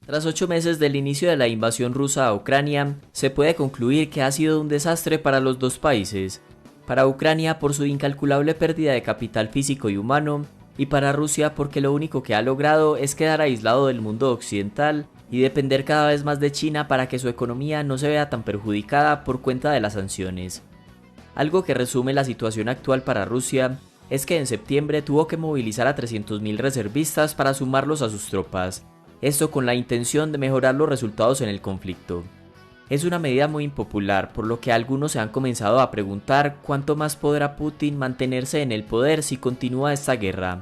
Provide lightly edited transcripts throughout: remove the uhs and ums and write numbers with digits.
Tras 8 meses del inicio de la invasión rusa a Ucrania, se puede concluir que ha sido un desastre para los dos países. Para Ucrania por su incalculable pérdida de capital físico y humano, y para Rusia porque lo único que ha logrado es quedar aislado del mundo occidental y depender cada vez más de China para que su economía no se vea tan perjudicada por cuenta de las sanciones. Algo que resume la situación actual para Rusia es que en septiembre tuvo que movilizar a 300.000 reservistas para sumarlos a sus tropas, esto con la intención de mejorar los resultados en el conflicto. Es una medida muy impopular, por lo que algunos se han comenzado a preguntar cuánto más podrá Putin mantenerse en el poder si continúa esta guerra.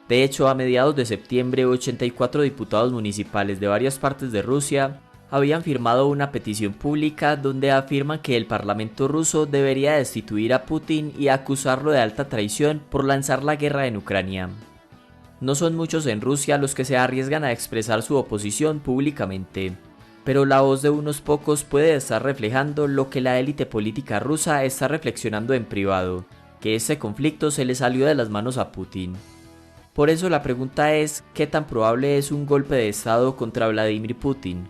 De hecho, a mediados de septiembre, 84 diputados municipales de varias partes de Rusia habían firmado una petición pública donde afirman que el Parlamento ruso debería destituir a Putin y acusarlo de alta traición por lanzar la guerra en Ucrania. No son muchos en Rusia los que se arriesgan a expresar su oposición públicamente, pero la voz de unos pocos puede estar reflejando lo que la élite política rusa está reflexionando en privado, que este conflicto se le salió de las manos a Putin. Por eso la pregunta es, ¿qué tan probable es un golpe de estado contra Vladimir Putin?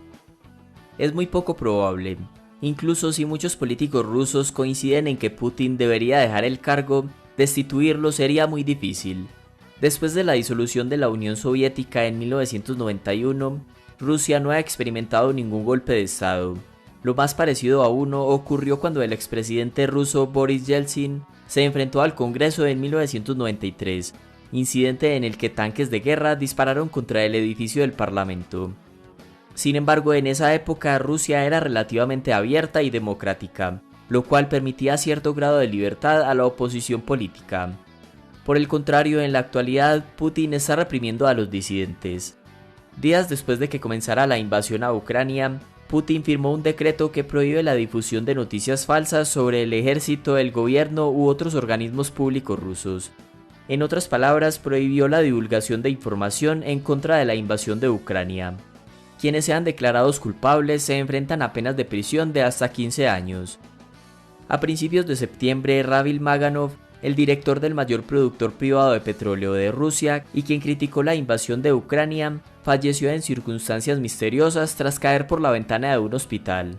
Es muy poco probable, incluso si muchos políticos rusos coinciden en que Putin debería dejar el cargo, destituirlo sería muy difícil. Después de la disolución de la Unión Soviética en 1991, Rusia no ha experimentado ningún golpe de estado. Lo más parecido a uno ocurrió cuando el expresidente ruso Boris Yeltsin se enfrentó al Congreso en 1993, incidente en el que tanques de guerra dispararon contra el edificio del Parlamento. Sin embargo, en esa época Rusia era relativamente abierta y democrática, lo cual permitía cierto grado de libertad a la oposición política. Por el contrario, en la actualidad, Putin está reprimiendo a los disidentes. Días después de que comenzara la invasión a Ucrania, Putin firmó un decreto que prohíbe la difusión de noticias falsas sobre el ejército, el gobierno u otros organismos públicos rusos. En otras palabras, prohibió la divulgación de información en contra de la invasión de Ucrania. Quienes sean declarados culpables se enfrentan a penas de prisión de hasta 15 años. A principios de septiembre, Ravil Maganov, el director del mayor productor privado de petróleo de Rusia y quien criticó la invasión de Ucrania, falleció en circunstancias misteriosas tras caer por la ventana de un hospital.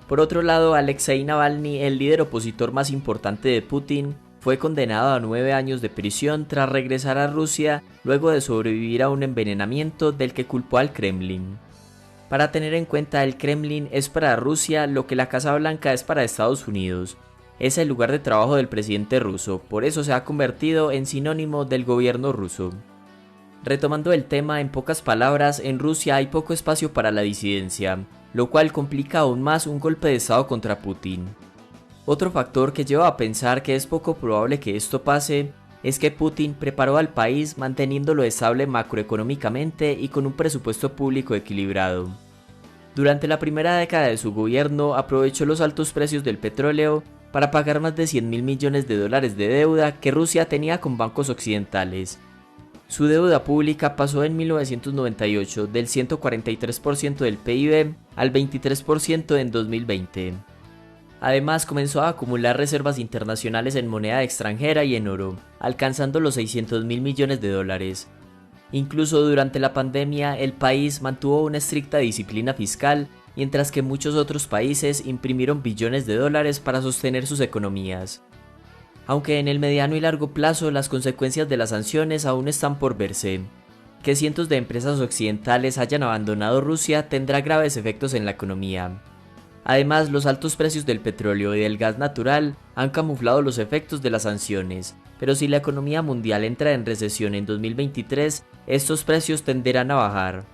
Por otro lado, Alexei Navalny, el líder opositor más importante de Putin, fue condenado a 9 años de prisión tras regresar a Rusia luego de sobrevivir a un envenenamiento del que culpó al Kremlin. Para tener en cuenta, el Kremlin es para Rusia lo que la Casa Blanca es para Estados Unidos. Es el lugar de trabajo del presidente ruso, por eso se ha convertido en sinónimo del gobierno ruso. Retomando el tema, en pocas palabras, en Rusia hay poco espacio para la disidencia, lo cual complica aún más un golpe de estado contra Putin. Otro factor que lleva a pensar que es poco probable que esto pase es que Putin preparó al país manteniéndolo estable macroeconómicamente y con un presupuesto público equilibrado. Durante la primera década de su gobierno aprovechó los altos precios del petróleo para pagar más de $100.000 millones de deuda que Rusia tenía con bancos occidentales. Su deuda pública pasó en 1998 del 143% del PIB al 23% en 2020. Además, comenzó a acumular reservas internacionales en moneda extranjera y en oro, alcanzando los $600.000 millones. Incluso durante la pandemia, el país mantuvo una estricta disciplina fiscal, mientras que muchos otros países imprimieron billones de dólares para sostener sus economías. Aunque en el mediano y largo plazo las consecuencias de las sanciones aún están por verse. Que cientos de empresas occidentales hayan abandonado Rusia tendrá graves efectos en la economía. Además, los altos precios del petróleo y del gas natural han camuflado los efectos de las sanciones, pero si la economía mundial entra en recesión en 2023, estos precios tenderán a bajar.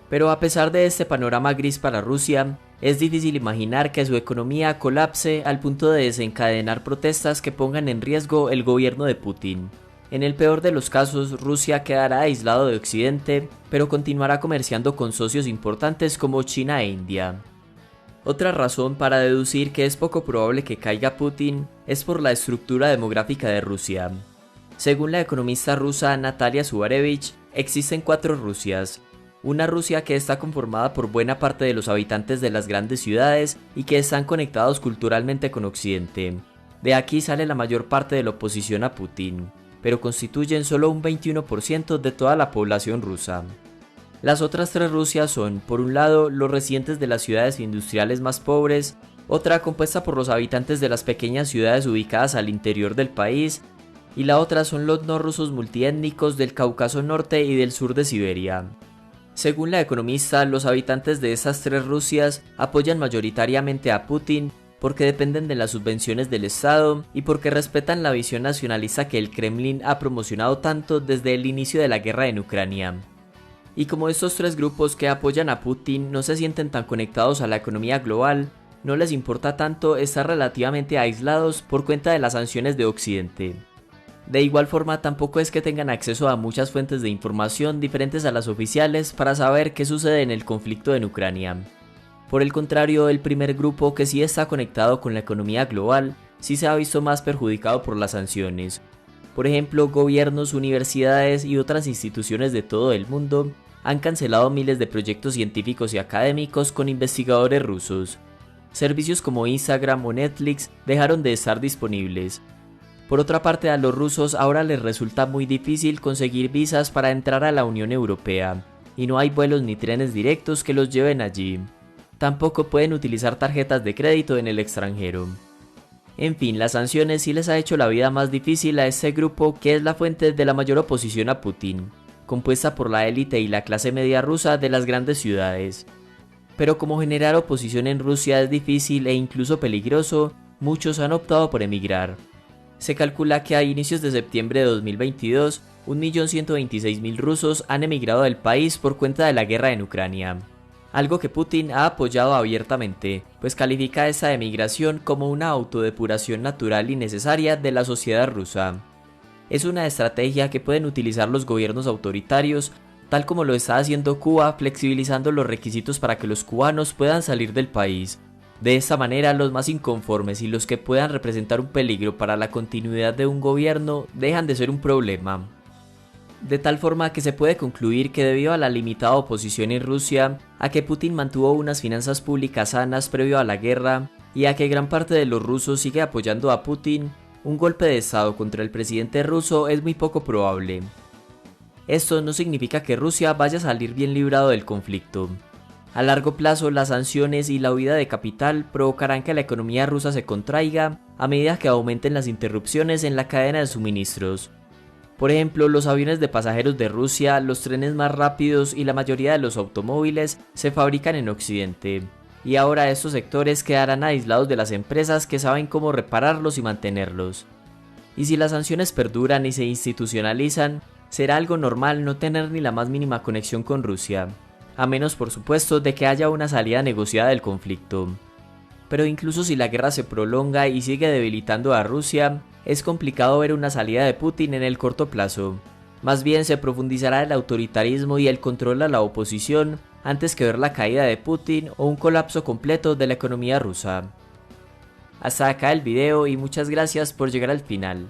Pero a pesar de este panorama gris para Rusia, es difícil imaginar que su economía colapse al punto de desencadenar protestas que pongan en riesgo el gobierno de Putin. En el peor de los casos, Rusia quedará aislado de Occidente, pero continuará comerciando con socios importantes como China e India. Otra razón para deducir que es poco probable que caiga Putin es por la estructura demográfica de Rusia. Según la economista rusa Natalia Zubarevich, existen 4 Rusias. Una Rusia que está conformada por buena parte de los habitantes de las grandes ciudades y que están conectados culturalmente con Occidente. De aquí sale la mayor parte de la oposición a Putin, pero constituyen solo un 21% de toda la población rusa. Las otras tres Rusias son, por un lado, los residentes de las ciudades industriales más pobres, otra compuesta por los habitantes de las pequeñas ciudades ubicadas al interior del país, y la otra son los no rusos multiétnicos del Cáucaso Norte y del sur de Siberia. Según la economista, los habitantes de estas tres Rusias apoyan mayoritariamente a Putin porque dependen de las subvenciones del Estado y porque respetan la visión nacionalista que el Kremlin ha promocionado tanto desde el inicio de la guerra en Ucrania. Y como estos tres grupos que apoyan a Putin no se sienten tan conectados a la economía global, no les importa tanto estar relativamente aislados por cuenta de las sanciones de Occidente. De igual forma, tampoco es que tengan acceso a muchas fuentes de información diferentes a las oficiales para saber qué sucede en el conflicto en Ucrania. Por el contrario, el primer grupo, que sí está conectado con la economía global, sí se ha visto más perjudicado por las sanciones. Por ejemplo, gobiernos, universidades y otras instituciones de todo el mundo han cancelado miles de proyectos científicos y académicos con investigadores rusos. Servicios como Instagram o Netflix dejaron de estar disponibles. Por otra parte, a los rusos ahora les resulta muy difícil conseguir visas para entrar a la Unión Europea, y no hay vuelos ni trenes directos que los lleven allí. Tampoco pueden utilizar tarjetas de crédito en el extranjero. En fin, las sanciones sí les ha hecho la vida más difícil a este grupo, que es la fuente de la mayor oposición a Putin, compuesta por la élite y la clase media rusa de las grandes ciudades. Pero como generar oposición en Rusia es difícil e incluso peligroso, muchos han optado por emigrar. Se calcula que a inicios de septiembre de 2022, 1.126.000 rusos han emigrado del país por cuenta de la guerra en Ucrania. Algo que Putin ha apoyado abiertamente, pues califica esa emigración como una autodepuración natural y necesaria de la sociedad rusa. Es una estrategia que pueden utilizar los gobiernos autoritarios, tal como lo está haciendo Cuba, flexibilizando los requisitos para que los cubanos puedan salir del país. De esta manera, los más inconformes y los que puedan representar un peligro para la continuidad de un gobierno dejan de ser un problema. De tal forma que se puede concluir que debido a la limitada oposición en Rusia, a que Putin mantuvo unas finanzas públicas sanas previo a la guerra, y a que gran parte de los rusos sigue apoyando a Putin, un golpe de estado contra el presidente ruso es muy poco probable. Esto no significa que Rusia vaya a salir bien librado del conflicto. A largo plazo, las sanciones y la huida de capital provocarán que la economía rusa se contraiga a medida que aumenten las interrupciones en la cadena de suministros. Por ejemplo, los aviones de pasajeros de Rusia, los trenes más rápidos y la mayoría de los automóviles se fabrican en Occidente, y ahora estos sectores quedarán aislados de las empresas que saben cómo repararlos y mantenerlos. Y si las sanciones perduran y se institucionalizan, será algo normal no tener ni la más mínima conexión con Rusia, a menos por supuesto de que haya una salida negociada del conflicto. Pero incluso si la guerra se prolonga y sigue debilitando a Rusia, es complicado ver una salida de Putin en el corto plazo. Más bien se profundizará el autoritarismo y el control a la oposición antes que ver la caída de Putin o un colapso completo de la economía rusa. Hasta acá el video y muchas gracias por llegar al final.